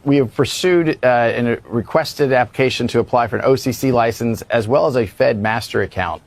we have pursued a requested application to apply for an OCC license as well as a Fed master account.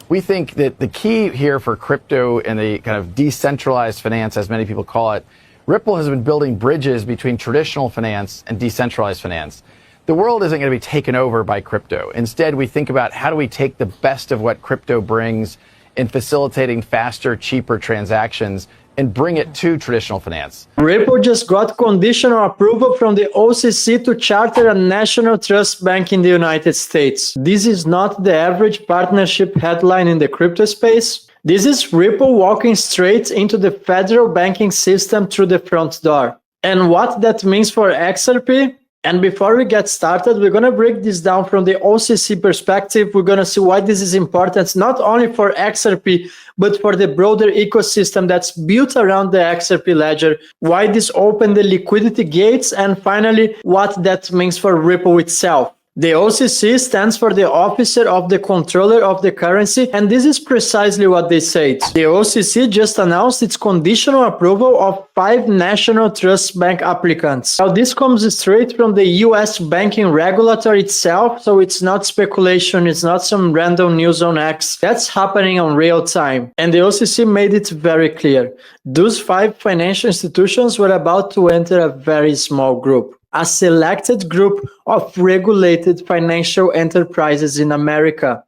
We think that the key here for crypto and the kind of decentralized finance, as many people call it, Ripple has been building bridges between traditional finance and decentralized finance. The world isn't going to be taken over by crypto. Instead, we think about how do we take the best of what crypto brings in facilitating faster, cheaper transactions and bring it to traditional finance. Ripple just got conditional approval from the OCC to charter a national trust bank in the United States. This is not the average partnership headline in the crypto space. This is Ripple walking straight into the federal banking system through the front door. And what that means for XRP? And before we get started, we're going to break this down from the OCC perspective. We're going to see why this is important, not only for XRP, but for the broader ecosystem that's built around the XRP ledger, why this opened the liquidity gates, and finally, what that means for Ripple itself. The OCC stands for the Officer of the Controller of the Currency, and this is precisely what they said. The OCC just announced its conditional approval of 5 national trust bank applicants. Now, this comes straight from the US banking regulator itself, so it's not speculation, it's not some random news on X. That's happening on real time. And the OCC made it very clear. Those 5 financial institutions were about to enter a very small group. A selected group of regulated financial enterprises in America.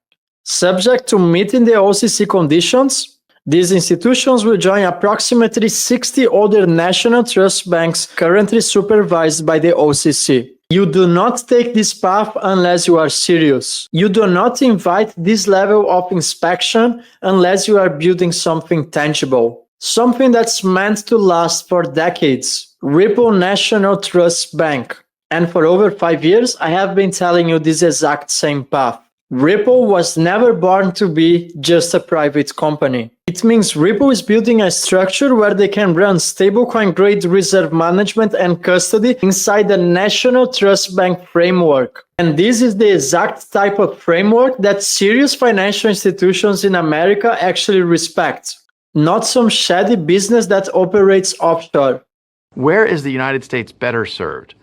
Subject to meeting the OCC conditions, these institutions will join approximately 60 other national trust banks currently supervised by the OCC. You do not take this path unless you are serious. You do not invite this level of inspection unless you are building something tangible. Something that's meant to last for decades. Ripple National Trust Bank. And for over 5 years, I have been telling you this exact same path. Ripple was never born to be just a private company. It means Ripple is building a structure where they can run stablecoin grade reserve management and custody inside the National Trust Bank framework. And this is the exact type of framework that serious financial institutions in America actually respect. Not some shady business that operates offshore. Where is the United States better served?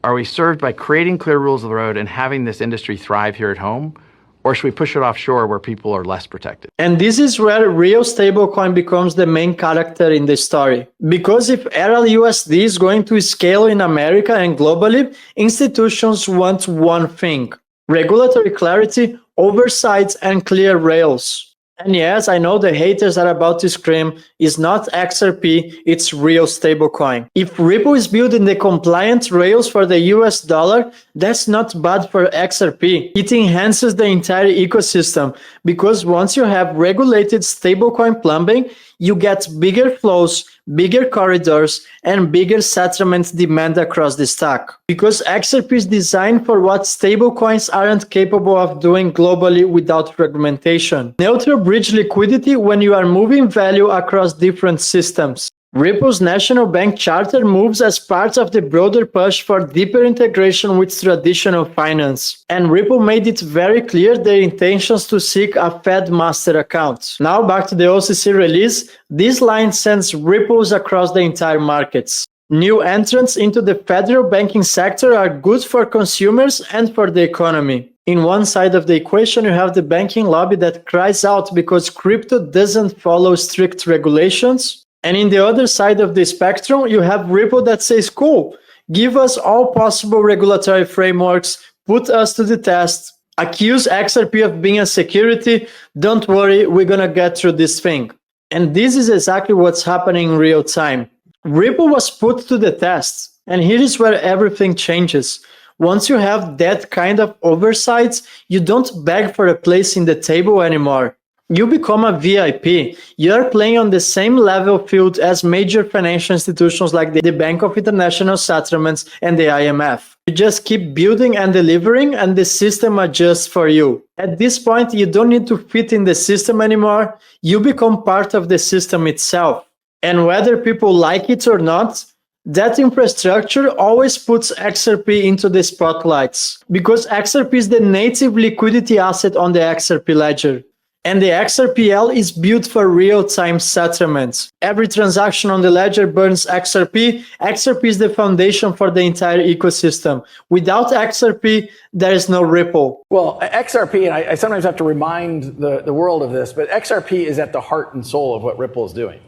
Are we served by creating clear rules of the road and having this industry thrive here at home? Or should we push it offshore where people are less protected? And this is where real stablecoin becomes the main character in the story. Because if RLUSD is going to scale in America and globally, institutions want one thing: regulatory clarity, oversight, and clear rails. And yes, I know the haters are about to scream, it's not XRP, it's real stablecoin. If Ripple is building the compliant rails for the US dollar, that's not bad for XRP. It enhances the entire ecosystem because once you have regulated stablecoin plumbing, you get bigger flows, bigger corridors, and bigger settlement demand across the stack. Because XRP is designed for what stablecoins aren't capable of doing globally without fragmentation. Neutral bridge liquidity when you are moving value across different systems. Ripple's national bank charter moves as part of the broader push for deeper integration with traditional finance. And Ripple made it very clear their intentions to seek a Fed master account. Now back to the OCC release, this line sends ripples across the entire markets. New entrants into the federal banking sector are good for consumers and for the economy. In one side of the equation, you have the banking lobby that cries out because crypto doesn't follow strict regulations. And in the other side of the spectrum, you have Ripple that says, cool, give us all possible regulatory frameworks, put us to the test, accuse XRP of being a security, don't worry, we're gonna get through this thing. And this is exactly what's happening in real time. Ripple was put to the test, and here is where everything changes. Once you have that kind of oversight, you don't beg for a place in the table anymore. You become a VIP. You're playing on the same level field as major financial institutions like the Bank of International Settlements and the IMF. You just keep building and delivering, and the system adjusts for you. At this point, you don't need to fit in the system anymore. You become part of the system itself. And whether people like it or not, that infrastructure always puts XRP into the spotlights, because XRP is the native liquidity asset on the XRP ledger. And the XRPL is built for real-time settlements. Every transaction on the ledger burns XRP. XRP is the foundation for the entire ecosystem. Without XRP, there is no Ripple. Well, XRP, and I sometimes have to remind the world of this, but XRP is at the heart and soul of what Ripple is doing.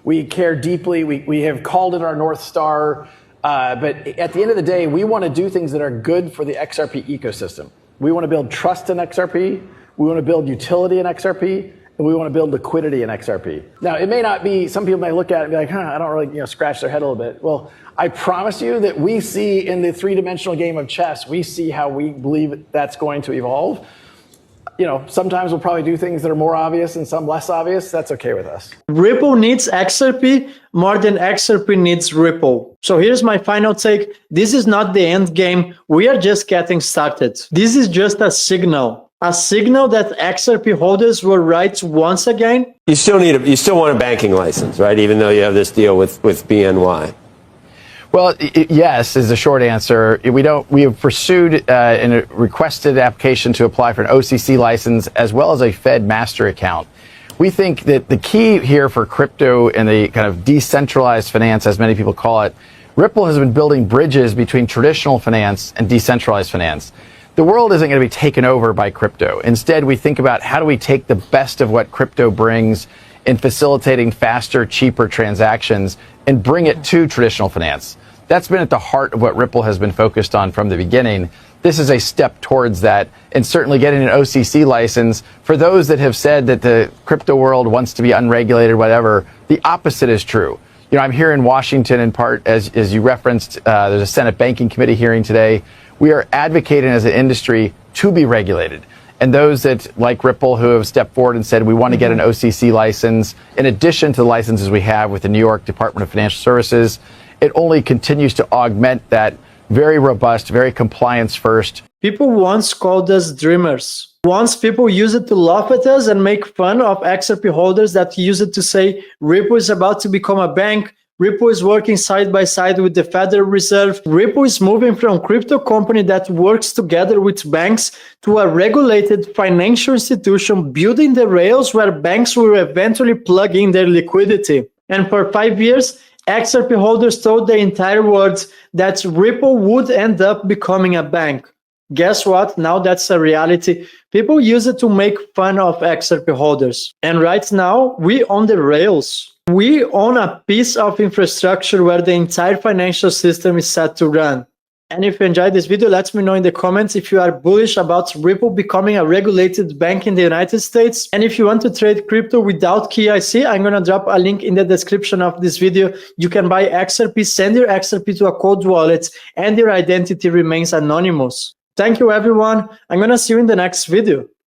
We care deeply. We have called it our North Star. But at the end of the day, we want to do things that are good for the XRP ecosystem. We want to build trust in XRP. We want to build utility in XRP, and we want to build liquidity in XRP. Now, it may not be, some people may look at it and be like, I don't really, scratch their head a little bit. Well, I promise you that we see in the three-dimensional game of chess, we see how we believe that's going to evolve. Sometimes we'll probably do things that are more obvious and some less obvious. That's okay with us. Ripple needs XRP more than XRP needs Ripple. So here's my final take. This is not the end game. We are just getting started. This is just a signal that XRP holders will right once again. You still want a banking license, right? Even though you have this deal with BNY. Well, yes is the short answer. We have pursued and requested application to apply for an OCC license as well as a Fed master account. We think that the key here for crypto and the kind of decentralized finance, as many people call it, Ripple has been building bridges between traditional finance and decentralized finance. The world isn't going to be taken over by crypto. Instead, we think about how do we take the best of what crypto brings in facilitating faster, cheaper transactions and bring it to traditional finance. That's been at the heart of what Ripple has been focused on from the beginning. This is a step towards that, and certainly getting an OCC license. For those that have said that the crypto world wants to be unregulated, whatever, the opposite is true. I'm here in Washington in part, as you referenced, there's a Senate Banking Committee hearing today. We are advocating as an industry to be regulated. And those that, like Ripple, who have stepped forward and said we want to get an OCC license, in addition to the licenses we have with the New York Department of Financial Services, it only continues to augment that very robust, very compliance first. People once called us dreamers. Once people used it to laugh at us and make fun of XRP holders that use it to say Ripple is about to become a bank. Ripple is working side by side with the Federal Reserve. Ripple is moving from a crypto company that works together with banks to a regulated financial institution building the rails where banks will eventually plug in their liquidity. And for 5 years, XRP holders told the entire world that Ripple would end up becoming a bank. Guess what? Now that's a reality. People use it to make fun of XRP holders. And right now, we own the rails. We own a piece of infrastructure where the entire financial system is set to run. And if you enjoyed this video, let me know in the comments if you are bullish about Ripple becoming a regulated bank in the United States. And if you want to trade crypto without KYC, I'm going to drop a link in the description of this video. You can buy XRP, send your XRP to a cold wallet, and your identity remains anonymous. Thank you, everyone. I'm going to see you in the next video.